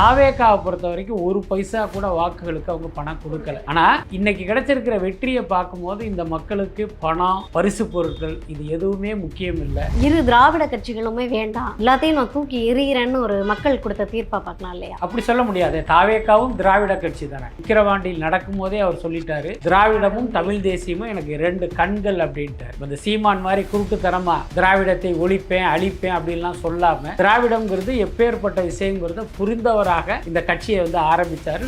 தாவேக்காவை பொறுத்த வரைக்கும் ஒரு பைசா கூட வாக்குகளுக்கு அவங்க பணம் கொடுக்கல. ஆனால் இன்னைக்கு கிடைச்சிருக்கிற வெற்றியை பார்க்கும்போது இந்த மக்களுக்கு பணம், பரிசு பொருட்கள் இது எதுவுமே முக்கியம் இல்லை. இரு திராவிட கட்சிகளுமே வேண்டாம், எல்லாத்தையும் நான் தூக்கி எறிகிறேன்னு ஒரு மக்கள் கொடுத்த தீர்ப்பா பார்க்கலாம் இல்லையா? அப்படி சொல்ல முடியாது. தாவேக்காவும் திராவிட கட்சி தானே. விக்கிரவாண்டியில் நடக்கும் போதே அவர் சொல்லிட்டாரு, திராவிடமும் தமிழ் தேசியமும் எனக்கு 2 கண்கள் அப்படின்ட்டார். இந்த சீமான் மாதிரி குருட்டுத்தனமா திராவிடத்தை ஒழிப்பேன் அழிப்பேன் அப்படின்லாம் சொல்லாம திராவிடம்ங்கிறது எப்பேற்பட்ட விஷயங்கிறத புரிந்தவராக இந்த கட்சியை ஆரம்பித்தார்.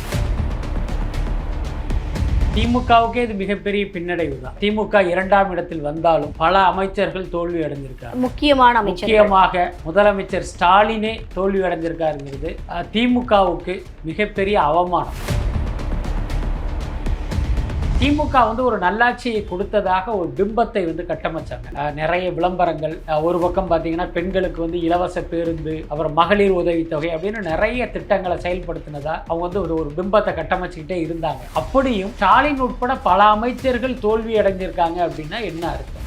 திமுகவுக்கே இது மிகப்பெரிய பின்னடைவு தான். திமுக 2ஆம் இடத்தில் வந்தாலும் பல அமைச்சர்கள் தோல்வி அடைஞ்சிருக்காரு. முக்கியமாக முதலமைச்சர் ஸ்டாலினே தோல்வி அடைஞ்சிருக்காருங்கிறது திமுகவுக்கு மிகப்பெரிய அவமானம். திமுக ஒரு நல்லாட்சியை கொடுத்ததாக ஒரு பிம்பத்தை கட்டமைச்சாங்க. நிறைய விளம்பரங்கள், ஒரு பக்கம் பார்த்தீங்கன்னா பெண்களுக்கு இலவச பேருந்து, அப்புறம் மகளிர் உதவித்தொகை அப்படின்னு நிறைய திட்டங்களை செயல்படுத்தினதா அவங்க ஒரு பிம்பத்தை கட்டமைச்சுக்கிட்டே இருந்தாங்க. அப்படியும் ஸ்டாலின் உட்பட பல அமைச்சர்கள் தோல்வி அடைஞ்சிருக்காங்க அப்படின்னா என்ன அர்த்தம்?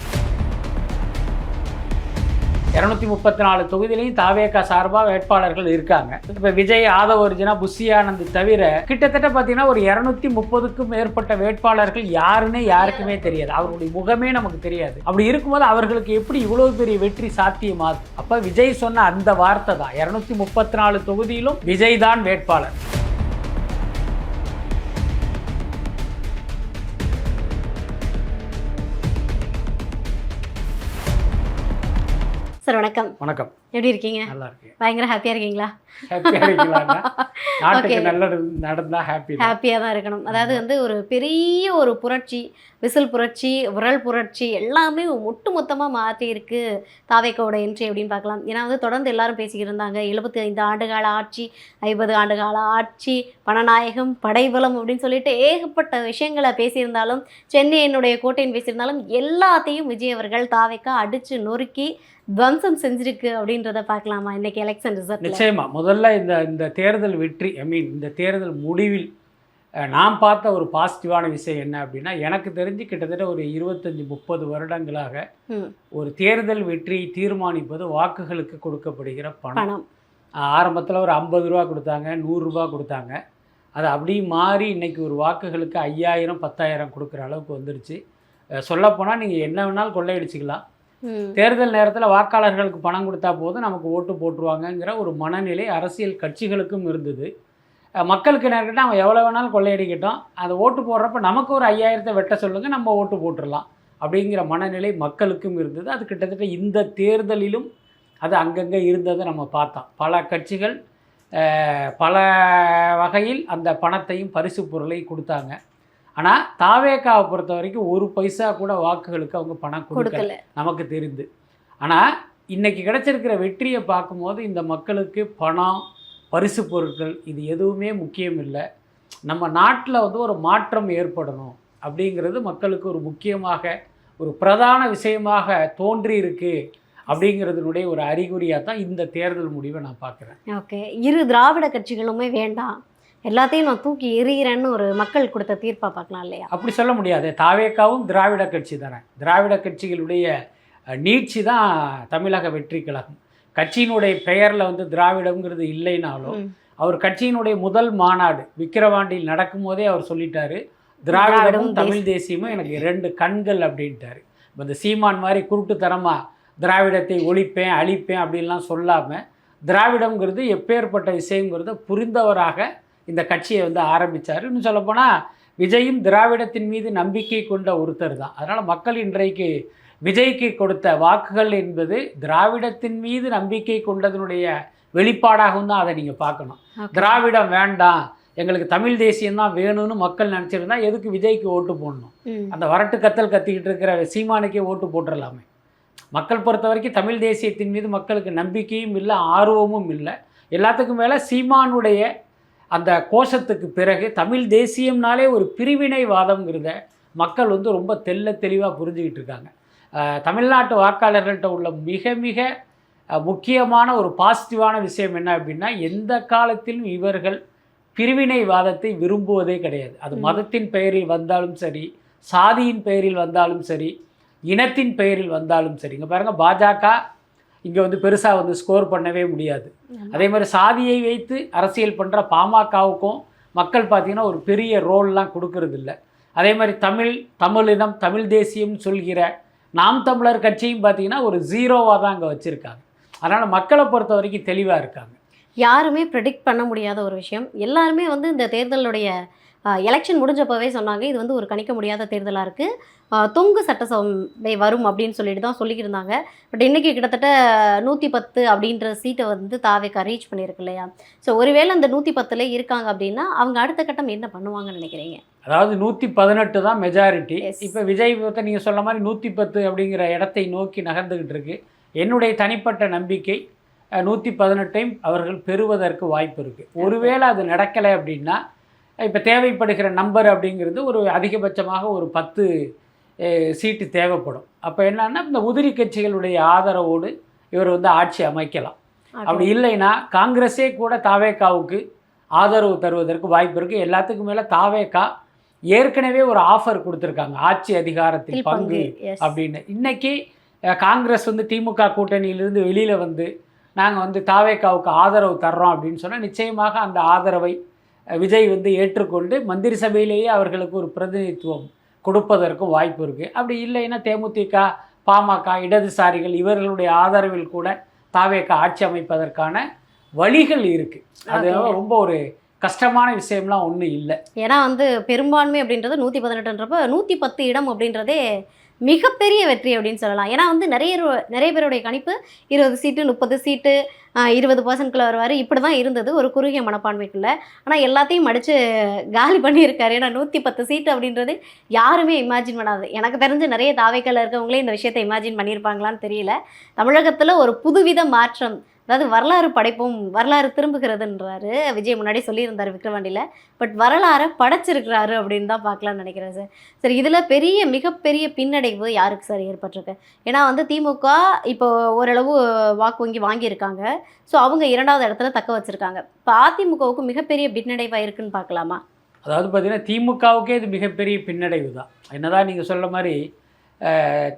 234 தொகுதியிலையும் தாவேகா சார்பாக வேட்பாளர்கள் இருக்காங்க. இப்போ விஜய், ஆதவர்ஜுனா, புஷி ஆனந்த் தவிர கிட்டத்தட்ட பார்த்தீங்கன்னா ஒரு 230க்கும் மேற்பட்ட வேட்பாளர்கள் யாருன்னே யாருக்குமே தெரியாது. அவருடைய முகமே நமக்கு தெரியாது. அப்படி இருக்கும்போது அவர்களுக்கு எப்படி இவ்வளவு பெரிய வெற்றி சாத்தியமாகும்? அப்போ விஜய் சொன்ன அந்த வார்த்தை தான், 234 தொகுதியிலும் விஜய் தான் வேட்பாளர். சார் வணக்கம். வணக்கம். எப்படி இருக்கீங்க? நல்லா இருக்கேன். பயங்கர ஹாப்பியா இருக்கீங்களா? நாட்டுக்கு நல்லது நடந்தா ஹாப்பியாக தான் இருக்கணும். அதாவது ஒரு பெரிய ஒரு புரட்சி, விசில் புரட்சி, உரல் புரட்சி எல்லாமே ஒட்டுமொத்தமாக மாற்றி இருக்கு தாவேக்காவோட என்ட்ரி அப்படின்னு பார்க்கலாம். ஏன்னா தொடர்ந்து எல்லாரும் பேசிக்கிட்டு இருந்தாங்க 75 ஆண்டுகால ஆட்சி, 50 ஆண்டுகால ஆட்சி, பணநாயகம், படைபலம் அப்படின்னு சொல்லிட்டு ஏகப்பட்ட விஷயங்களை பேசியிருந்தாலும், சென்னை என்னுடைய கோட்டைன்னு பேசியிருந்தாலும் எல்லாத்தையும் விஜய் அவர்கள் தாவேக்கா அடித்து நொறுக்கி துவம்சம் செஞ்சிருக்கு அப்படின்றத பார்க்கலாமா இன்னைக்கு எலெக்ஷன் ரிசல்ட்? நிச்சயமா. முதல்ல இந்த தேர்தல் வெற்றி, இந்த தேர்தல் முடிவில் நான் பார்த்த ஒரு பாசிட்டிவான விஷயம் என்ன அப்படின்னா, எனக்கு தெரிஞ்சு கிட்டத்தட்ட ஒரு 25-30 வருடங்களாக ஒரு தேர்தல் வெற்றியை தீர்மானிப்பது வாக்குகளுக்கு கொடுக்கப்படுகிற பணம். ஆரம்பத்தில் ஒரு 50 ரூபா கொடுத்தாங்க, 100 ரூபா கொடுத்தாங்க. அது அப்படி மாறி இன்னைக்கு ஒரு வாக்குகளுக்கு 5000 10,000 கொடுக்குற அளவுக்கு வந்துருச்சு. சொல்லப்போனால் நீங்கள் என்ன வேணாலும் கொள்ளையடிச்சிக்கலாம். தேர்தல் நேரத்தில் வாக்காளர்களுக்கு பணம் கொடுத்தா போதும் நமக்கு ஓட்டு போட்டுருவாங்கங்கிற ஒரு மனநிலை அரசியல் கட்சிகளுக்கும் இருந்தது. மக்களுக்கு நேர்கிட்ட அவன் எவ்வளோ வேணாலும் கொள்ளையடிக்கட்டும், அதை ஓட்டு போடுறப்ப நமக்கு ஒரு 5000 வெட்ட சொல்லுங்கள், நம்ம ஓட்டு போட்டுடலாம் அப்படிங்கிற மனநிலை மக்களுக்கும் இருந்தது. அது கிட்டத்தட்ட இந்த தேர்தலிலும் அது அங்கங்கே இருந்ததை நம்ம பார்த்தோம். பல கட்சிகள் பல வகையில் அந்த பணத்தையும் பரிசு பொருளை கொடுத்தாங்க. ஆனால் தாவேக்காவை பொறுத்த வரைக்கும் ஒரு பைசா கூட வாக்குகளுக்கு அவங்க பணம் கொடுக்கல நமக்கு தெரிந்து. ஆனால் இன்றைக்கி கிடைச்சிருக்கிற வெற்றியை பார்க்கும்போது இந்த மக்களுக்கு பணம், பரிசு பொருட்கள் இது எதுவுமே முக்கியம் இல்லை. நம்ம நாட்டில் ஒரு மாற்றம் ஏற்படணும் அப்படிங்கிறது மக்களுக்கு ஒரு முக்கியமாக ஒரு பிரதான விஷயமாக தோன்றி இருக்கு அப்படிங்கிறதுனுடைய ஒரு அறிகுறியாக தான் இந்த தேர்தல் முடிவை நான் பார்க்குறேன். ஓகே, இரு திராவிட கட்சிகளுமே வேண்டாம், எல்லாத்தையும் நான் தூக்கி எறிகிறேன்னு ஒரு மக்கள் கொடுத்த தீர்ப்பா பார்க்கலாம் இல்லையா? அப்படி சொல்ல முடியாது. தாவேக்காவும் திராவிட கட்சி தானே. திராவிட கட்சிகளுடைய நீட்சி தான் தமிழக வெற்றி கழகம். கட்சியினுடைய பெயரில் திராவிடம்ங்கிறது இல்லைனாலும் அவர் கட்சியினுடைய முதல் மாநாடு விக்கிரவாண்டியில் நடக்கும் போதே அவர் சொல்லிட்டாரு, திராவிடமும் தமிழ் தேசியமும் எனக்கு 2 கண்கள் அப்படின்ட்டாரு. இந்த சீமான் மாதிரி குருட்டுத்தனமா திராவிடத்தை ஒழிப்பேன் அழிப்பேன் அப்படின்லாம் சொல்லாமல் திராவிடம்ங்கிறது எப்பேற்பட்ட விஷயங்கிறத புரிந்தவராக இந்த கட்சியை ஆரம்பித்தார். இன்னும் சொல்லப்போனால் விஜயும் திராவிடத்தின் மீது நம்பிக்கை கொண்ட ஒருத்தர் தான். அதனால் மக்கள் இன்றைக்கு விஜய்க்கு கொடுத்த வாக்குகள் என்பது திராவிடத்தின் மீது நம்பிக்கை கொண்டதனுடைய வெளிப்பாடாகவும் தான் அதை நீங்கள் பார்க்கணும். திராவிடம் வேண்டாம், எங்களுக்கு தமிழ் தேசியம்தான் வேணும்னு மக்கள் நினச்சிருந்தா எதுக்கு விஜய்க்கு ஓட்டு போடணும்? அந்த வரட்டு கத்தல் கத்திக்கிட்டு இருக்கிற சீமானுக்கே ஓட்டு போட்டுடலாமே. மக்கள் பொறுத்த வரைக்கும் தமிழ் தேசியத்தின் மீது மக்களுக்கு நம்பிக்கையும் இல்லை, ஆர்வமும் இல்லை. எல்லாத்துக்கும் மேலே சீமானுடைய அந்த கோஷத்துக்கு பிறகு தமிழ் தேசியம்னாலே ஒரு பிரிவினைவாதம்ங்கிறத மக்கள் ரொம்ப தெளிவாக புரிஞ்சுக்கிட்டு இருக்காங்க. தமிழ்நாட்டு வாக்காளர்கள்ட்ட உள்ள மிக மிக முக்கியமான ஒரு பாசிட்டிவான விஷயம் என்ன அப்படின்னா, எந்த காலத்திலும் இவர்கள் பிரிவினைவாதத்தை விரும்புவதே கிடையாது. அது மதத்தின் பெயரில் வந்தாலும் சரி, சாதியின் பெயரில் வந்தாலும் சரி, இனத்தின் பெயரில் வந்தாலும் சரி. இங்கே பாருங்கள், பாஜக இங்கே வந்து பெருசாக வந்து ஸ்கோர் பண்ணவே முடியாது. அதே மாதிரி சாதியை வைத்து அரசியல் பண்ணுற பாமகவுக்கும் மக்கள் பார்த்திங்கன்னா ஒரு பெரிய ரோல்லாம் கொடுக்கறது இல்லை. அதே மாதிரி தமிழினம் தமிழ் தேசியம்னு சொல்கிற நாம் தமிழர் கட்சியும் பார்த்திங்கன்னா ஒரு 0வாக தான் அங்கே வச்சுருக்காங்க. அதனால் மக்களை பொறுத்த வரைக்கும் தெளிவாக இருக்காங்க. யாருமே ப்ரெடிக்ட் பண்ண முடியாத ஒரு விஷயம். எல்லாருமே வந்து இந்த தேர்தலுடைய எலெக்ஷன் முடிஞ்சப்போவே சொன்னாங்க இது வந்து ஒரு கணிக்க முடியாத தேர்தலாக இருக்குது, தொங்கு சட்டசபை வரும் அப்படின்னு சொல்லிட்டு தான் சொல்லிக்கிட்டு இருந்தாங்க. பட் இன்றைக்கி கிட்டத்தட்ட 110 அப்படின்ற சீட்டை வந்து தாவேக்கா ரீச் பண்ணியிருக்கு இல்லையா? ஸோ ஒருவேளை அந்த 110 இருக்காங்க அப்படின்னா அவங்க அடுத்த கட்டம் என்ன பண்ணுவாங்கன்னு நினைக்கிறீங்க? அதாவது 118 தான் மெஜாரிட்டி. இப்போ விஜய் நீங்கள் சொல்ல மாதிரி 110 அப்படிங்கிற இடத்தை நோக்கி நகர்ந்துக்கிட்டு இருக்கு. என்னுடைய தனிப்பட்ட நம்பிக்கை 118 அவர்கள் பெறுவதற்கு வாய்ப்பு இருக்குது. ஒருவேளை அது நடக்கலை அப்படின்னா இப்போ தேவைப்படுகிற நம்பர் அப்படிங்கிறது ஒரு அதிகபட்சமாக ஒரு 10 சீட்டு தேவைப்படும். அப்போ என்னன்னா இந்த உதிரி கட்சிகளுடைய ஆதரவோடு இவர் வந்து ஆட்சி அமைக்கலாம். அப்படி இல்லைன்னா காங்கிரஸே கூட தாவேக்காவுக்கு ஆதரவு தருவதற்கு வாய்ப்பு இருக்குது. எல்லாத்துக்கும் மேலே தாவேக்கா ஏற்கனவே ஒரு ஆஃபர் கொடுத்துருக்காங்க, ஆட்சி அதிகாரத்தில் பங்கு அப்படின்னு. இன்றைக்கி காங்கிரஸ் வந்து திமுக கூட்டணியிலிருந்து வெளியில் வந்து நாங்கள் வந்து தாவேக்காவுக்கு ஆதரவு தர்றோம் அப்படின்னு சொன்னால் நிச்சயமாக அந்த ஆதரவை விஜய் வந்து ஏற்றுக்கொண்டு மந்திரி சபையிலேயே அவர்களுக்கு ஒரு பிரதிநிதித்துவம் கொடுப்பதற்கும் வாய்ப்பு இருக்குது. அப்படி இல்லைன்னா தேமுதிக, பாமக, இடதுசாரிகள் இவர்களுடைய ஆதரவில் கூட தாவேக்கா ஆட்சி அமைப்பதற்கான வழிகள் இருக்குது. அது ரொம்ப ஒரு கஷ்டமான விஷயம்லாம் ஒன்றும் இல்லை. ஏன்னா வந்து பெரும்பான்மை அப்படின்றது 118ன்றப்ப 110 இடம் அப்படின்றதே மிகப்பெரிய வெற்றி அப்படின்னு சொல்லலாம். ஏன்னா வந்து நிறைய பேருடைய கணிப்பு 20 சீட்டு 30 சீட்டு 20% வருவார், இப்படி தான் இருந்தது ஒரு குறுகிய மனப்பான்மைக்குள்ளே. ஆனால் எல்லாத்தையும் அடித்து காலி பண்ணியிருக்காரு. ஏன்னா 110 சீட்டு அப்படின்றது யாருமே இமேஜின் பண்ணாது. எனக்கு தெரிஞ்சு நிறைய தாவேக்கால இருக்கவங்களே இந்த விஷயத்தை இமேஜின் பண்ணியிருப்பாங்களான்னு தெரியல. தமிழகத்தில் ஒரு புதுவித மாற்றம், அதாவது வரலாறு படைப்போம், வரலாறு திரும்புகிறதுன்றாரு விஜய் முன்னாடி சொல்லியிருந்தார் விக்ரவாண்டியில். பட் வரலாறை படைச்சிருக்கிறாரு அப்படின்னு தான் பார்க்கலான்னு நினைக்கிறேன் சார். சரி, இதில் மிகப்பெரிய பின்னடைவு யாருக்கு சார் ஏற்பட்டிருக்கு? ஏன்னா வந்து திமுக இப்போ ஓரளவு வாக்கு வாங்கியிருக்காங்க. ஸோ அவங்க 2வது இடத்துல தக்க வச்சுருக்காங்க. இப்போ அதிமுகவுக்கு மிகப்பெரிய பின்னடைவாக இருக்குன்னு பார்க்கலாமா? அதாவது பார்த்திங்கன்னா திமுகவுக்கே இது மிகப்பெரிய பின்னடைவு தான். என்னதான் நீங்கள் சொல்ல மாதிரி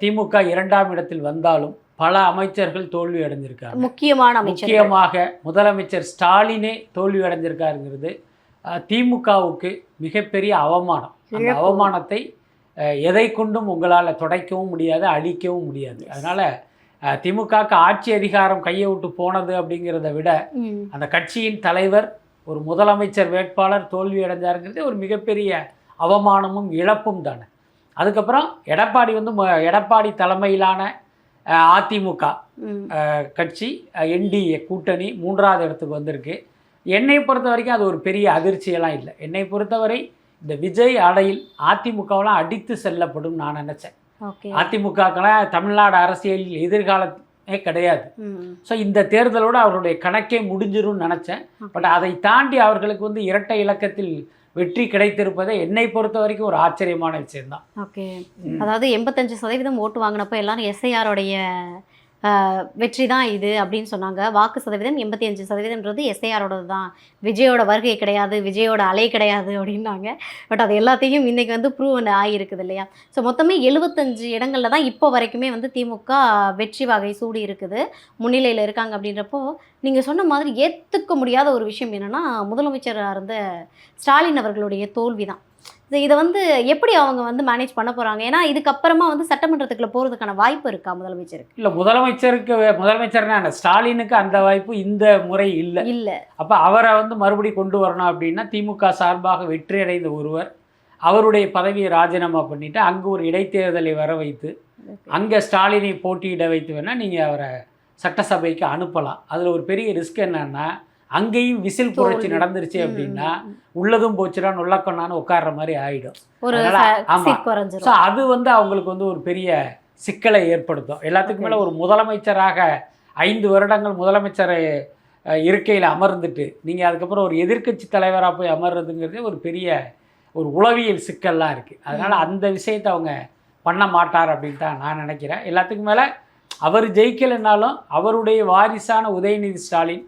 திமுக 2ஆம் இடத்தில் வந்தாலும் பல அமைச்சர்கள் தோல்வி அடைஞ்சிருக்காங்க. முக்கியமாக முதலமைச்சர் ஸ்டாலினே தோல்வி அடைஞ்சிருக்காருங்கிறது திமுகவுக்கு மிகப்பெரிய அவமானம். அந்த அவமானத்தை எதை கொண்டும் உங்களால் துடைக்கவும் முடியாது, அழிக்கவும் முடியாது. அதனால் திமுகவுக்கு ஆட்சி அதிகாரம் கையை விட்டு போனது அப்படிங்கிறத விட அந்த கட்சியின் தலைவர் ஒரு முதலமைச்சர் வேட்பாளர் தோல்வி அடைஞ்சாருங்கிறது ஒரு மிகப்பெரிய அவமானமும் இழப்பும் தானே. அதுக்கப்புறம் எடப்பாடி தலைமையிலான அதிமுக கட்சி என்டிஏ கூட்டணி 3வது இடத்துக்கு வந்திருக்கு. என்னை பொறுத்த வரைக்கும் அது ஒரு பெரிய அதிர்ச்சியெல்லாம் இல்லை. என்னை பொறுத்தவரை இந்த விஜய் அடையில் அதிமுகவெலாம் அடித்து செல்லப்படும் நான் நினச்சேன். அதிமுகக்கெல்லாம் தமிழ்நாடு அரசியலில் எதிர்காலமே கிடையாது. ஸோ இந்த தேர்தலோடு அவருடைய கணக்கே முடிஞ்சிரும்னு நினச்சேன். பட் அதை தாண்டி அவர்களுக்கு வந்து இரட்டை இலக்கத்தில் வெற்றி கிடைத்திருப்பதை என்னை பொறுத்த வரைக்கும் ஒரு ஆச்சரியமான விஷயம்தான். ஓகே, அதாவது 85% ஓட்டு வாங்கினப்போ எல்லாரும் எஸ்ஐஆருடைய வெற்றி தான் இது அப்படின்னு சொன்னாங்க. வாக்கு சதவீதம் 85%ன்றது எஸ்ஐஆரோடது தான், விஜயோட வருகை கிடையாது, விஜயோட அலை கிடையாது அப்படின்னாங்க. பட் அது எல்லாத்தையும் இன்றைக்கி வந்து ப்ரூவ் ஆகியிருக்குது இல்லையா? ஸோ மொத்தமே 75 இடங்களில் தான் இப்போ வரைக்குமே வந்து திமுக வெற்றி வகை சூடி இருக்குது, முன்னிலையில் இருக்காங்க. அப்படின்றப்போ நீங்கள் சொன்ன மாதிரி ஏற்றுக்க முடியாத ஒரு விஷயம் என்னென்னா முதலமைச்சராக இருந்த ஸ்டாலின் அவர்களுடைய தோல்வி தான். இதை வந்து எப்படி அவங்க வந்து மேனேஜ் பண்ண போகிறாங்க? ஏன்னா இதுக்கப்புறமா வந்து சட்டமன்றத்துக்குள்ள போகிறதுக்கான வாய்ப்பு இருக்கா முதலமைச்சருக்கு? இல்லை, முதலமைச்சர்னா ஸ்டாலினுக்கு அந்த வாய்ப்பு இந்த முறை இல்லை. அப்போ அவரை வந்து மறுபடியும் கொண்டு வரணும் அப்படின்னா திமுக சார்பாக வெற்றி அடைந்த ஒருவர் அவருடைய பதவியை ராஜினாமா பண்ணிவிட்டு அங்கே ஒரு இடைத்தேர்தலை வர வைத்து அங்கே ஸ்டாலினை போட்டியிட வைத்து வேணால் நீங்கள் அவரை சட்டசபைக்கு அனுப்பலாம். அதில் ஒரு பெரிய ரிஸ்க் என்னன்னா அங்கேயும் விசில் புரட்சி நடந்துருச்சு அப்படின்னா உள்ளதும் போச்சுடா நுள்ளக்கொண்டான்னு உட்கார்ற மாதிரி ஆகிடும். ஸோ அது வந்து அவங்களுக்கு வந்து ஒரு பெரிய சிக்கலை ஏற்படுத்தும். எல்லாத்துக்கும் மேலே ஒரு முதலமைச்சராக 5 வருடங்கள் முதலமைச்சர் இருக்கையில் அமர்ந்துட்டு நீங்கள் அதுக்கப்புறம் ஒரு எதிர்க்கட்சி தலைவராக போய் அமர்றதுங்கிறது ஒரு பெரிய ஒரு உளவியல் சிக்கல்லாம் இருக்குது. அதனால் அந்த விஷயத்தை அவங்க பண்ண மாட்டார் அப்படின்னு தான் நான் நினைக்கிறேன். எல்லாத்துக்கும் மேலே அவர் ஜெயிக்கலைன்னாலும் அவருடைய வாரிசான உதயநிதி ஸ்டாலின்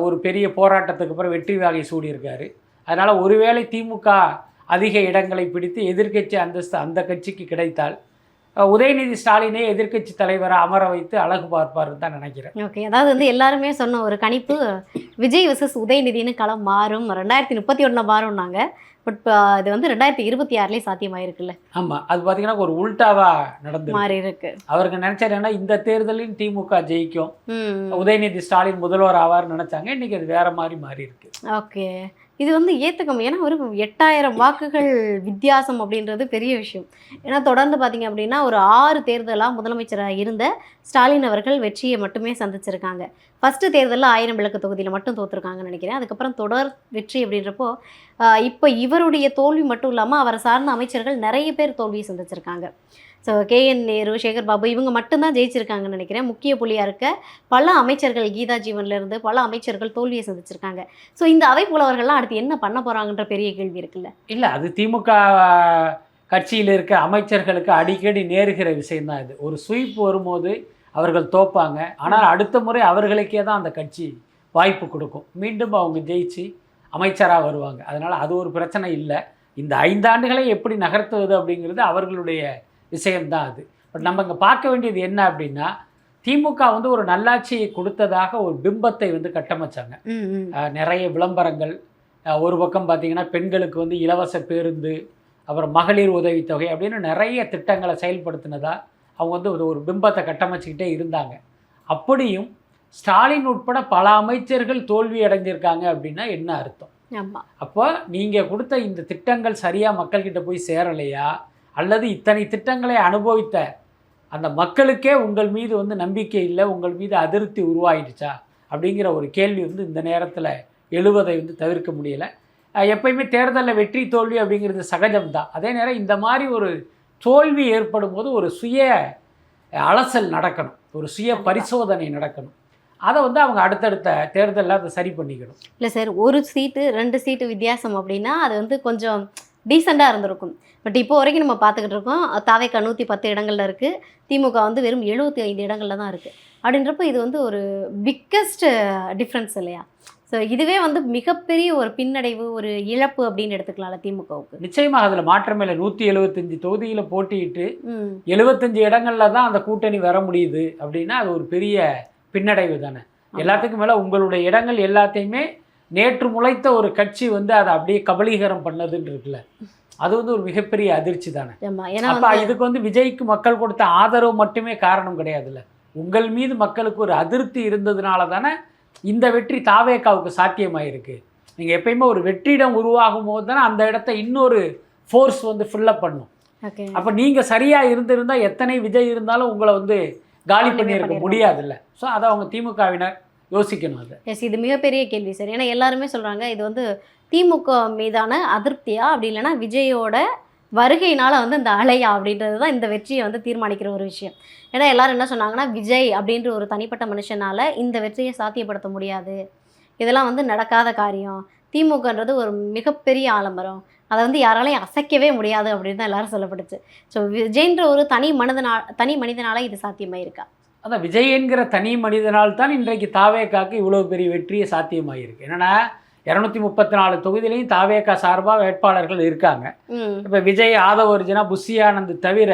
ஒரு பெரிய போராட்டத்துக்கு அப்புறம் வெற்றி வாகை சூடியிருக்காரு. அதனால் ஒருவேளை திமுக அதிக இடங்களை பிடித்து எதிர்க்கட்சி அந்தஸ்து அந்த கட்சிக்கு கிடைத்தால் உதயநிதி ஸ்டாலினே எதிர்க்கட்சி தலைவரை அமர வைத்து அழகு பார்ப்பாருன்னு தான் நினைக்கிறேன். ஓகே, அதாவது வந்து எல்லாருமே சொன்ன ஒரு கணிப்பு விஜய் விசஸ் உதயநிதினு களம் மாறும், 2031 மாறும்னாங்க. பட் இது வந்து 2026 சாத்தியமாயிருக்குல்ல. ஆமாம், அது பார்த்தீங்கன்னா ஒரு உல்டாவா நடந்து மாறி இருக்கு. அவருக்கு நினைச்சாரு என்ன, இந்த தேர்தலில் திமுக ஜெயிக்கும், உதயநிதி ஸ்டாலின் முதல்வர் ஆவார்னு நினைச்சாங்க. இன்னைக்கு அது வேற மாதிரி மாறி இருக்கு. ஓகே, இது வந்து ஏற்றுக்கணும். ஏன்னா ஒரு 8000 வாக்குகள் வித்தியாசம் அப்படின்றது பெரிய விஷயம். ஏன்னா தொடர்ந்து பார்த்தீங்க அப்படின்னா ஒரு 6 தேர்தலாக முதலமைச்சராக இருந்த ஸ்டாலின் அவர்கள் வெற்றியை மட்டுமே சந்திச்சிருக்காங்க. ஃபஸ்ட்டு தேர்தலில் 1000 விளக்கு தொகுதியில் மட்டும் தோற்றுருக்காங்கன்னு நினைக்கிறேன். அதுக்கப்புறம் தொடர் வெற்றி அப்படின்றப்போ இப்போ இவருடைய தோல்வி மட்டும் இல்லாமல் அவரை சார்ந்த அமைச்சர்கள் நிறைய பேர் தோல்வியை சந்திச்சிருக்காங்க. ஸோ KN நேரு, சேகர் பாபு இவங்க மட்டும்தான் ஜெயிச்சிருக்காங்கன்னு நினைக்கிறேன். முக்கிய புள்ளியாக இருக்க பல அமைச்சர்கள், கீதா ஜீவன்லேருந்து பல அமைச்சர்கள் தோல்வியை சந்திச்சிருக்காங்க. ஸோ இந்த அவை புலவர்கள்லாம் அடுத்து என்ன பண்ண போகிறாங்கன்ற பெரிய கேள்வி இருக்குல்ல. இல்லை, அது திமுக கட்சியில் இருக்க அமைச்சர்களுக்கு அடிக்கடி நேருகிற விஷயம்தான் இது. ஒரு ஸ்வீப் வரும்போது அவர்கள் தோப்பாங்க, ஆனால் அடுத்த முறை அவர்களுக்கே தான் அந்த கட்சி வாய்ப்பு கொடுக்கும். மீண்டும் அவங்க ஜெயிச்சு அமைச்சராக வருவாங்க. அதனால் அது ஒரு பிரச்சனை இல்லை. இந்த 5 ஆண்டுகளை எப்படி நகர்த்துவது அப்படிங்கிறது அவர்களுடைய விஷயம்தான் அது. பட் நம்ம இங்கே பார்க்க வேண்டியது என்ன அப்படின்னா, திமுக வந்து ஒரு நல்லாட்சியை கொடுத்ததாக ஒரு பிம்பத்தை வந்து கட்டமைச்சாங்க. நிறைய விளம்பரங்கள், ஒரு பக்கம் பார்த்திங்கன்னா பெண்களுக்கு வந்து இலவச பேருந்து, அப்புறம் மகளிர் உதவித்தொகை அப்படின்னு நிறைய திட்டங்களை செயல்படுத்தினதா அவங்க வந்து ஒரு பிம்பத்தை கட்டமைச்சிக்கிட்டே இருந்தாங்க. அப்படியும் ஸ்டாலின் உட்பட பல அமைச்சர்கள் தோல்வி அடைஞ்சிருக்காங்க அப்படின்னா என்ன அர்த்தம்? அப்போ நீங்கள் கொடுத்த இந்த திட்டங்கள் சரியாக மக்கள்கிட்ட போய் சேரலையா, அல்லது இத்தனை திட்டங்களை அனுபவித்த அந்த மக்களுக்கே உங்கள் மீது வந்து நம்பிக்கை இல்லை, உங்கள் மீது அதிருப்தி உருவாயிடுச்சா அப்படிங்கிற ஒரு கேள்வி வந்து இந்த நேரத்தில் எழுவதை வந்து தவிர்க்க முடியலை. எப்பயுமே தேர்தலில் வெற்றி தோல்வி அப்படிங்கிறது சகஜம்தான். அதே நேரம் இந்த மாதிரி ஒரு தோல்வி ஏற்படும் போது ஒரு சுய அலசல் நடக்கணும், ஒரு சுய பரிசோதனை நடக்கணும். அதை வந்து அவங்க அடுத்தடுத்த தேர்தலில் அதை சரி பண்ணிக்கணும். இல்லை சார், 1 சீட்டு 2 சீட்டு வித்தியாசம் அப்படின்னா அது வந்து கொஞ்சம் டீசெண்டாக இருந்திருக்கும். பட் இப்போ வரைக்கும் நம்ம பார்த்துக்கிட்டு இருக்கோம், தாவேக்கா 110 இடங்களில் இருக்குது, திமுக வந்து வெறும் 75 இடங்களில் தான் இருக்குது. அப்படின்றப்போ இது வந்து ஒரு பிக்கஸ்ட் டிஃப்ரென்ஸ் இல்லையா? ஸோ இதுவே வந்து மிகப்பெரிய ஒரு பின்னடைவு, ஒரு இழப்பு அப்படின்னு எடுத்துக்கலாம்ல திமுகவுக்கு. நிச்சயமாக அதில் மாற்றமே இல்லை. 175 தொகுதியில் போட்டியிட்டு 75 இடங்களில் தான் அந்த கூட்டணி வர முடியுது அப்படின்னா அது ஒரு பெரிய பின்னடைவு தானே. எல்லாத்துக்கும் மேலே உங்களுடைய இடங்கள் எல்லாத்தையுமே நேற்று முளைத்த ஒரு கட்சி வந்து அதை அப்படியே கபலீகரம் பண்ணதுன்னு இருக்குல்ல, அது வந்து ஒரு மிகப்பெரிய அதிர்ச்சி தானே. அப்போ இதுக்கு வந்து விஜய்க்கு மக்கள் கொடுத்த ஆதரவு மட்டுமே காரணம் கிடையாதுல்ல, உங்கள் மீது மக்களுக்கு ஒரு அதிருப்தி இருந்ததுனால தானே இந்த வெற்றி தாவேக்காவுக்கு சாத்தியமாயிருக்கு. நீங்கள் எப்பயுமே ஒரு வெற்றிடம் உருவாகும் போது தானே அந்த இடத்த இன்னொரு ஃபோர்ஸ் வந்து ஃபில்லப் பண்ணும். அப்போ நீங்கள் சரியாக இருந்திருந்தால் எத்தனை விஜய் இருந்தாலும் உங்களை வந்து காலி பண்ணியிருக்க முடியாதுல்ல. ஸோ அதை அவங்க திமுகவினர் யோசிக்கணும். அது எஸ், இது மிகப்பெரிய கேள்வி சார். ஏன்னா எல்லாருமே சொல்கிறாங்க இது வந்து திமுக மீதான அதிருப்தியா, அப்படி இல்லைன்னா விஜயோட வருகையினால் வந்து இந்த அலையா அப்படின்றது தான் இந்த வெற்றியை வந்து தீர்மானிக்கிற ஒரு விஷயம். ஏன்னா எல்லாரும் என்ன சொன்னாங்கன்னா, விஜய் அப்படின்ற ஒரு தனிப்பட்ட மனுஷனால் இந்த வெற்றியை சாத்தியப்படுத்த முடியாது, இதெல்லாம் வந்து நடக்காத காரியம், திமுகன்றது ஒரு மிகப்பெரிய ஆலமரம், அதை வந்து யாராலையும் அசைக்கவே முடியாது அப்படின்னு தான் எல்லாரும் சொல்லப்பட்டுச்சு. ஸோ விஜய்ன்ற ஒரு தனி மனிதனால் இது சாத்தியமாயிருக்கா? அதான் விஜய் என்கிற தனி மனிதனால் தான் இன்றைக்கு தாவேக்காக்கு இவ்வளோ பெரிய வெற்றியை சாத்தியமாகிருக்கு. என்னென்னா 234 தொகுதியிலையும் தாவேக்கா சார்பாக வேட்பாளர்கள் இருக்காங்க. இப்போ விஜய், ஆதவ அர்ஜுனா, புஷி ஆனந்த் தவிர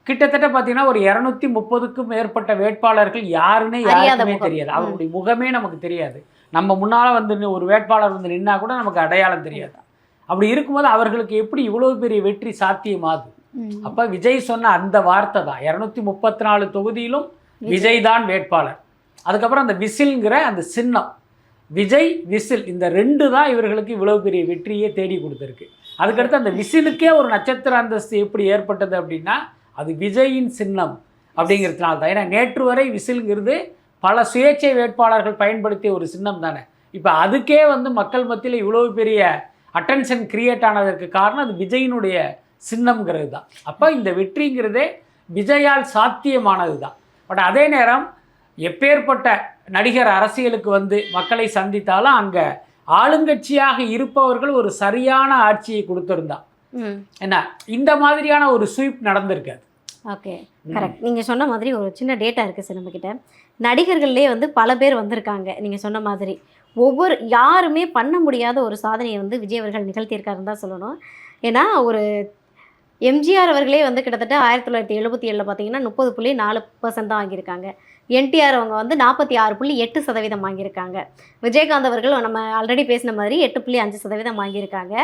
கிட்டத்தட்ட பார்த்தீங்கன்னா ஒரு 230க்கும் மேற்பட்ட வேட்பாளர்கள் யாருன்னே யாருக்குமே தெரியாது. அவங்களுடைய முகமே நமக்கு தெரியாது. நம்ம முன்னால் வந்து ஒரு வேட்பாளர் வந்து நின்னா கூட நமக்கு அடையாளம் தெரியாது. அப்படி இருக்கும்போது அவர்களுக்கு எப்படி இவ்வளோ பெரிய வெற்றி சாத்தியமாகுது? அப்போ விஜய் சொன்ன அந்த வார்த்தை தான், 234 தொகுதியிலும் விஜய் தான் வேட்பாளர். அதுக்கப்புறம் அந்த விசில்ங்கிற அந்த சின்னம், விஜய் விசில், இந்த 2 தான் இவர்களுக்கு இவ்வளோ பெரிய வெற்றியே தேடி கொடுத்துருக்கு. அதுக்கடுத்து அந்த விசிலுக்கே ஒரு நட்சத்திர அந்தஸ்து எப்படி ஏற்பட்டது அப்படின்னா அது விஜயின் சின்னம் அப்படிங்கிறதுனால தான். ஏன்னா நேற்று வரை விசிலுங்கிறது பல சுயேட்சை வேட்பாளர்கள் பயன்படுத்திய ஒரு சின்னம் தானே. இப்போ அதுக்கே வந்து மக்கள் மத்தியில் இவ்வளோ பெரிய அட்டென்ஷன் கிரியேட் ஆனதற்கு காரணம் அது விஜயினுடைய சின்னம்ங்கிறது தான். அப்போ இந்த வெற்றிங்கிறதே விஜயால் சாத்தியமானது தான். பட் அதே நேரம் எப்பேற்பட்ட நடிகர் அரசியலுக்கு வந்து மக்களை சந்தித்தாலும் அங்கே ஆளுங்கட்சியாக இருப்பவர்கள் ஒரு சரியான ஆட்சியை கொடுத்துருந்தா என்ன இந்த மாதிரியான ஒரு ஸ்வீப் நடந்திருக்காது. Okay, correct. நீங்கள் சொன்ன மாதிரி ஒரு சின்ன டேட்டா இருக்குது சார் நம்மக்கிட்ட. நடிகர்கள்லேயே வந்து பல பேர் வந்திருக்காங்க. நீங்கள் சொன்ன மாதிரி யாருமே பண்ண முடியாத ஒரு சாதனையை வந்து விஜய் அவர்கள் நிகழ்த்தியிருக்காருன்னு தான் சொல்லணும். ஏன்னா ஒரு எம்ஜிஆர் அவர்களே வந்து கிட்டத்தட்ட 1977 பார்த்தீங்கன்னா 30.4% தான் வாங்கியிருக்காங்க. என்டிஆர் அவங்க வந்து 46.8% வாங்கியிருக்காங்க. விஜயகாந்த் அவர்கள் நம்ம ஆல்ரெடி பேசின மாதிரி 8.5% வாங்கியிருக்காங்க.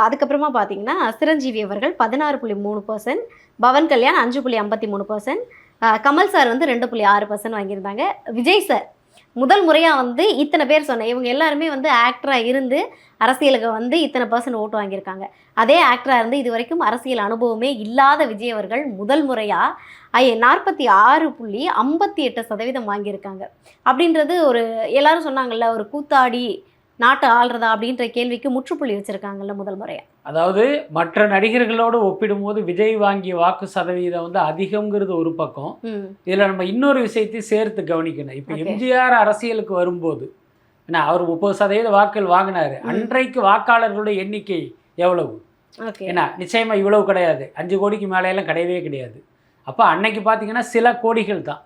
அதுக்கப்புறமா பார்த்தீங்கன்னா சிரஞ்சீவி அவர்கள் 16.3%, பவன் கல்யாண் 5.53%, கமல் சார் வந்து 2.6% வாங்கியிருந்தாங்க. விஜய் சார் முதல் முறையாக வந்து இத்தனை பேர் சொன்னேன், இவங்க எல்லாருமே வந்து ஆக்டராக இருந்து அரசியலுக்கு வந்து இத்தனை % ஓட்டு வாங்கியிருக்காங்க. அதே ஆக்டராக இருந்து இது வரைக்கும் அரசியல் அனுபவமே இல்லாத விஜய் அவர்கள் முதல் முறையாக 46.58% வாங்கியிருக்காங்க. அப்படின்றது ஒரு எல்லாரும் சொன்னாங்கல்ல, ஒரு கூத்தாடி நாட்டை ஆள்றதா அப்படின்ற கேள்விக்கு முற்றுப்புள்ளி வச்சுருக்காங்கல்ல முதல் முறையாக. அதாவது மற்ற நடிகர்களோடு ஒப்பிடும்போது விஜய் வாங்கிய வாக்கு சதவீதம் வந்து அதிகம்ங்கிறது ஒரு பக்கம். இதில் நம்ம இன்னொரு விஷயத்தையும் சேர்த்து கவனிக்கணும். இப்போ எம்ஜிஆர் அரசியலுக்கு வரும்போது ஏன்னா அவர் 30% வாக்குகள் வாங்கினார். அன்றைக்கு வாக்காளர்களுடைய எண்ணிக்கை எவ்வளவு? ஏன்னா நிச்சயமாக இவ்வளவு கிடையாது, 5 கோடிக்கு மேலையெல்லாம் கிடையவே கிடையாது. அப்போ அன்னைக்கு பார்த்தீங்கன்னா சில கோடிகள் தான்.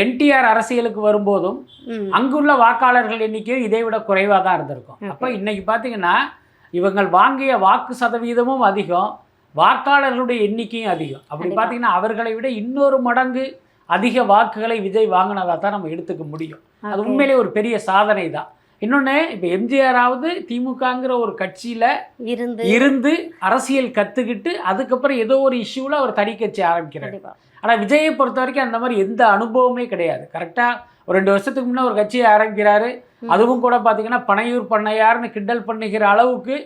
என்டிஆர் அரசியலுக்கு வரும்போதும் அங்குள்ள வாக்காளர்கள் எண்ணிக்கையும் இதை விட குறைவாக தான் இருந்திருக்கும். அப்போ இன்னைக்கு பார்த்தீங்கன்னா இவங்கள் வாங்கிய வாக்கு சதவீதமும் அதிகம், வாக்காளர்களுடைய எண்ணிக்கையும் அதிகம். அப்படி பார்த்தீங்கன்னா அவர்களை விட இன்னொரு மடங்கு அதிக வாக்குகளை விஜய் வாங்கினதாக தான் நம்ம எடுத்துக்க முடியும். அது உண்மையிலே ஒரு பெரிய சாதனை தான். இன்னொன்று, இப்போ எம்ஜிஆராவது திமுகங்கிற ஒரு கட்சியில் இருந்து அரசியல் கற்றுக்கிட்டு அதுக்கப்புறம் ஏதோ ஒரு இஷ்யூவில் அவர் தனி கட்சி ஆரம்பிக்கிறார். ஆனால் விஜயை பொறுத்த வரைக்கும் அந்த மாதிரி எந்த அனுபவமே கிடையாது. கரெக்டாக ஒரு 2 வருஷத்துக்கு முன்னே ஒரு கட்சியை ஆரம்பிக்கிறாரு. அதுவும் கூட பார்த்தீங்கன்னா பனையூர் பண்ணையார்னு கிண்டல் பண்ணுகிற அளவுக்கு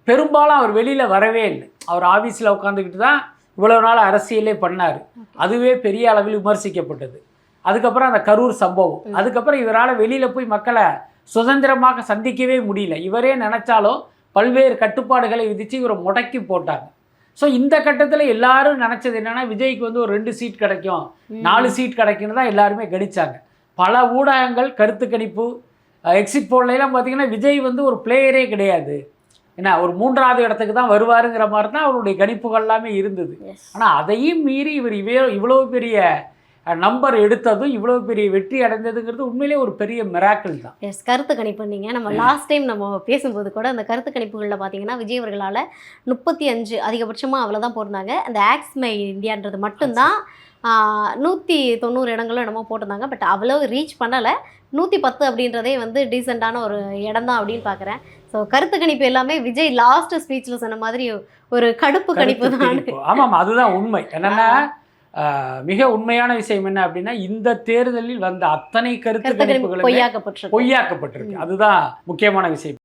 பெரும்பாலும் அவர் வெளியில் வரவே இல்லை. அவர் ஆஃபீஸில் உட்காந்துக்கிட்டு தான் இவ்வளோ நாள் அரசியலே பண்ணார். அதுவே பெரிய அளவில் விமர்சிக்கப்பட்டது. அதுக்கப்புறம் அந்த கரூர் சம்பவம், அதுக்கப்புறம் இவரால் வெளியில் போய் மக்களை சுதந்திரமாக சந்திக்கவே முடியல. இவரே நினச்சாலும் பல்வேறு கட்டுப்பாடுகளை விதித்து இவரை முடக்கி போட்டாங்க. ஸோ இந்த கட்டத்தில் எல்லாரும் நினச்சது என்னென்னா விஜய்க்கு வந்து ஒரு 2 சீட் கிடைக்கும், 4 சீட் கிடைக்குன்னு தான் எல்லாருமே கணிச்சாங்க. பல ஊடகங்கள் கருத்து கணிப்பு, எக்ஸிட் போல்லாம் பார்த்தீங்கன்னா விஜய் வந்து ஒரு பிளேயரே கிடையாது, ஏன்னா ஒரு 3வது இடத்துக்கு தான் வருவாருங்கிற மாதிரி தான் அவருடைய கணிப்புகள் எல்லாமே இருந்தது. ஆனால் அதையும் மீறி இவர் இவ்வளோ பெரிய நம்பர் எடுத்ததும் இவ்வளோ பெரிய வெற்றி அடைந்ததுங்கிறது உண்மையிலே ஒரு பெரிய மிராக்கிள் தான். கருத்து கணிப்பு நீங்கள் நம்ம லாஸ்ட் டைம் நம்ம பேசும்போது கூட அந்த கருத்து கணிப்புகளில் பார்த்தீங்கன்னா விஜய் அவர்களால் 35 அதிகபட்சமாக அவ்வளோதான் போட்டிருந்தாங்க. அந்த ஆக்ஸ் மை இந்தியான்றது மட்டும்தான் 190 இடங்களும் என்னமோ போட்டிருந்தாங்க. பட் அவ்வளோ ரீச் பண்ணலை. 110 அப்படின்றதே வந்து டீசெண்டான ஒரு இடம் தான் அப்படின்னு பார்க்குறேன். ஸோ கருத்து கணிப்பு எல்லாமே விஜய் லாஸ்ட் ஸ்பீச்சில் சொன்ன மாதிரி ஒரு கடுப்பு கணிப்பு தான். ஆமாம், அதுதான் உண்மை. என்னென்னா மிக உண்மையான விஷயம் என்ன அப்படின்னா, இந்த தேர்தலில் வந்த அத்தனை கருத்து கணிப்புகளும் பொய்யாக்கப்பட்டிருக்கு. அதுதான் முக்கியமான விஷயம்.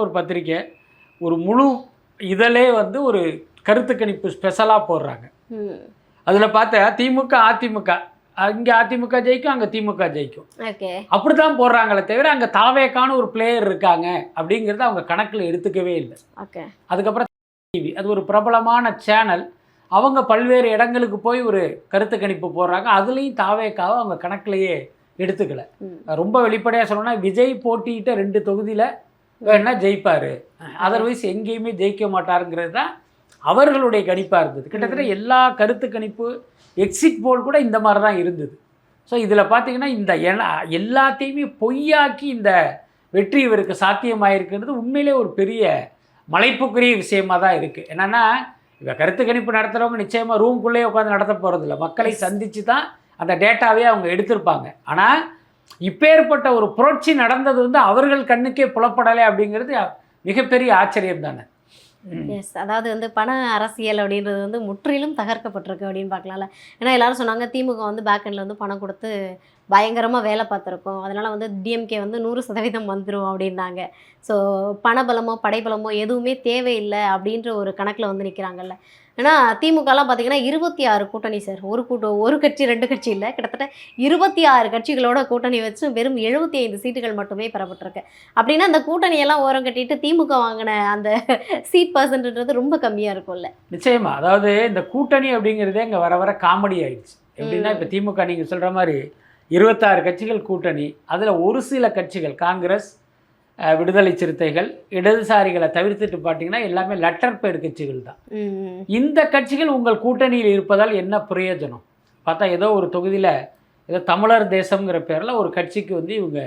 ஒரு பத்திரிக்கை ஒரு முழு இதழே வந்து ஒரு கருத்து கணிப்பு ஸ்பெஷலாக போடுறாங்க. அதில் பார்த்தா திமுக அதிமுக, இங்கே அதிமுக ஜெயிக்கும், அங்கே திமுக ஜெயிக்கும், அப்படி தான் போடுறாங்களே தவிர அங்கே தாவேக்கான ஒரு பிளேயர் இருக்காங்க அப்படிங்கிறத அவங்க கணக்கில் எடுத்துக்கவே இல்லை. அதுக்கப்புறம் டிவி, அது ஒரு பிரபலமான சேனல், அவங்க பல்வேறு இடங்களுக்கு போய் ஒரு கருத்து கணிப்பு போடுறாங்க. அதுலேயும் தாவேக்காவை அவங்க கணக்கிலேயே எடுத்துக்கல. ரொம்ப வெளிப்படையாக சொல்லணும்னா விஜய் போட்டியிட்ட 2 தொகுதியில் வேணா ஜெயிப்பார், அதர்வைஸ் எங்கேயுமே ஜெயிக்க மாட்டாருங்கிறது தான் அவர்களுடைய கணிப்பாக இருந்தது. கிட்டத்தட்ட எல்லா கருத்து கணிப்பு எக்ஸிட் போல் கூட இந்த மாதிரி தான் இருந்தது. ஸோ இதில் பார்த்தீங்கன்னா இந்த எல்லாத்தையுமே பொய்யாக்கி இந்த வெற்றி இவருக்கு சாத்தியமாயிருக்கிறது உண்மையிலே ஒரு பெரிய மலைப்புக்குரிய விஷயமாக தான் இருக்குது. என்னென்னா இப்போ கருத்து கணிப்பு நடத்துகிறவங்க நிச்சயமாக ரூம்குள்ளேயே உட்காந்து நடத்த போகிறதில்ல, மக்களை சந்தித்து தான் அந்த டேட்டாவே அவங்க எடுத்திருப்பாங்க. ஆனால் இப்பேற்பட்ட ஒரு புரட்சி நடந்தது வந்து அவர்கள் கண்ணுக்கே புலப்படலை அப்படிங்கிறது மிகப்பெரிய ஆச்சரியம் தானே. அதாவது வந்து பண அரசியல் அப்படின்றது வந்து முற்றிலும் தகர்க்கப்பட்டிருக்கு அப்படின்னு பார்க்கலாம்ல. ஏன்னா எல்லாரும் சொன்னாங்க திமுக வந்து பேக்கெண்டில் வந்து பணம் கொடுத்து பயங்கரமாக வேலை பார்த்துருக்கோம், அதனால் வந்து டிஎம்கே வந்து 100% வந்துடும் அப்படின்னாங்க. ஸோ பணபலமோ படைபலமோ எதுவுமே தேவையில்லை அப்படின்ற ஒரு கணக்கில் வந்து நிற்கிறாங்கல்ல. ஏன்னா திமுகலாம் பார்த்தீங்கன்னா 26 கூட்டணி சார், ஒரு கட்சி 2 கட்சி இல்லை, கிட்டத்தட்ட 26 கட்சிகளோட கூட்டணி வச்சு வெறும் 75 சீட்டுகள் மட்டுமே பெறப்பட்டிருக்கு. அப்படின்னா அந்த கூட்டணியெல்லாம் ஓரம் கட்டிட்டு திமுக வாங்கின அந்த சீட் பர்சன்ட்ன்றது ரொம்ப கம்மியாக இருக்கும்ல. நிச்சயமா, அதாவது இந்த கூட்டணி அப்படிங்கிறதே இங்கே வர காமெடி ஆயிடுச்சு. எப்படின்னா இப்போ திமுக நீங்கள் சொல்கிற மாதிரி 26 கட்சிகள் கூட்டணி, அதில் ஒரு சில கட்சிகள் காங்கிரஸ், விடுதலை சிறுத்தைகள், இடதுசாரிகளை தவிர்த்துட்டு பார்த்தீங்கன்னா எல்லாமே லெட்டர் பேட் கட்சிகள் தான். இந்த கட்சிகள் உங்கள் கூட்டணியில் இருப்பதால் என்ன பிரயோஜனம்? பார்த்தா ஏதோ ஒரு தொகுதியில் ஏதோ தமிழர் தேசம்ங்கிற பேரில் ஒரு கட்சிக்கு வந்து இவங்க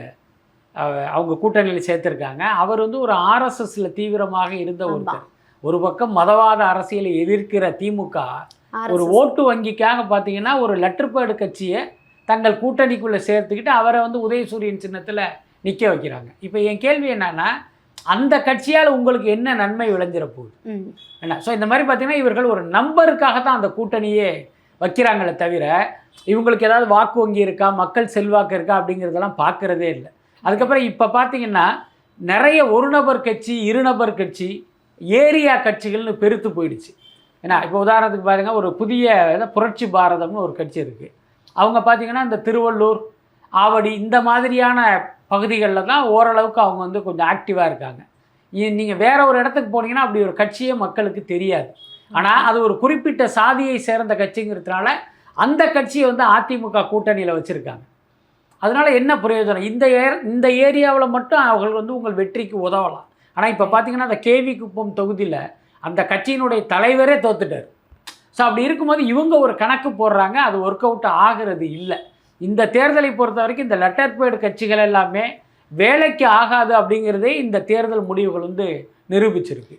அவங்க கூட்டணியில் சேர்த்துருக்காங்க. அவர் வந்து ஒரு ஆர்எஸ்எஸ்ல தீவிரமாக இருந்த ஒருத்தர். ஒரு பக்கம் மதவாத அரசியலை எதிர்க்கிற திமுக ஒரு ஓட்டு வங்கிக்காக பார்த்தீங்கன்னா ஒரு லெட்டர்பேடு கட்சியை தங்கள் கூட்டணிக்குள்ளே சேர்த்துக்கிட்டு அவரை வந்து உதயசூரியன் சின்னத்தில் நிற்க வைக்கிறாங்க. இப்போ என் கேள்வி என்னன்னா, அந்த கட்சியால் உங்களுக்கு என்ன நன்மை விளைஞ்சிட போகுது என்ன? ஸோ இந்த மாதிரி பார்த்தீங்கன்னா இவர்கள் ஒரு நம்பருக்காக தான் அந்த கூட்டணியே வைக்கிறாங்களே தவிர இவங்களுக்கு ஏதாவது வாக்கு வங்கி இருக்கா, மக்கள் செல்வாக்கு இருக்கா அப்படிங்கிறதெல்லாம் பார்க்குறதே இல்லை. அதுக்கப்புறம் இப்போ பார்த்தீங்கன்னா நிறைய ஒரு நபர் கட்சி, இருநபர் கட்சி, ஏரியா கட்சிகள்னு பெருத்து போயிடுச்சு. ஏன்னா இப்போ உதாரணத்துக்கு பாருங்கள், ஒரு புதிய புரட்சி பாரதம்னு ஒரு கட்சி இருக்குது. அவங்க பார்த்தீங்கன்னா இந்த திருவள்ளூர், ஆவடி இந்த மாதிரியான பகுதிகளில் தான் ஓரளவுக்கு அவங்க வந்து கொஞ்சம் ஆக்டிவாக இருக்காங்க. நீங்கள் வேற ஒரு இடத்துக்கு போனீங்கன்னா அப்படி ஒரு கட்சியே மக்களுக்கு தெரியாது. ஆனால் அது ஒரு குறிப்பிட்ட சாதியை சேர்ந்த கட்சிங்கிறதுனால அந்த கட்சியை வந்து அதிமுக கூட்டணியில் வச்சுருக்காங்க. அதனால் என்ன பிரயோஜனம்? இந்த ஏரியாவில் மட்டும் அவர்கள் வந்து உங்கள் வெற்றிக்கு உதவலாம். ஆனால் இப்போ பார்த்தீங்கன்னா அந்த கேவி குப்பம் தொகுதியில் அந்த கட்சியினுடைய தலைவரே தோத்துட்டார். ஸோ அப்படி இருக்கும்போது இவங்க ஒரு கணக்கு போடுறாங்க, அது ஒர்க் அவுட் ஆகிறது இல்லை. இந்த தேர்தலை பொறுத்த வரைக்கும் இந்த லெட்டர் பேடு கட்சிகள் எல்லாமே வேலைக்கு ஆகாது அப்படிங்கிறதே இந்த தேர்தல் முடிவுகள் வந்து நிரூபிச்சிருக்கு.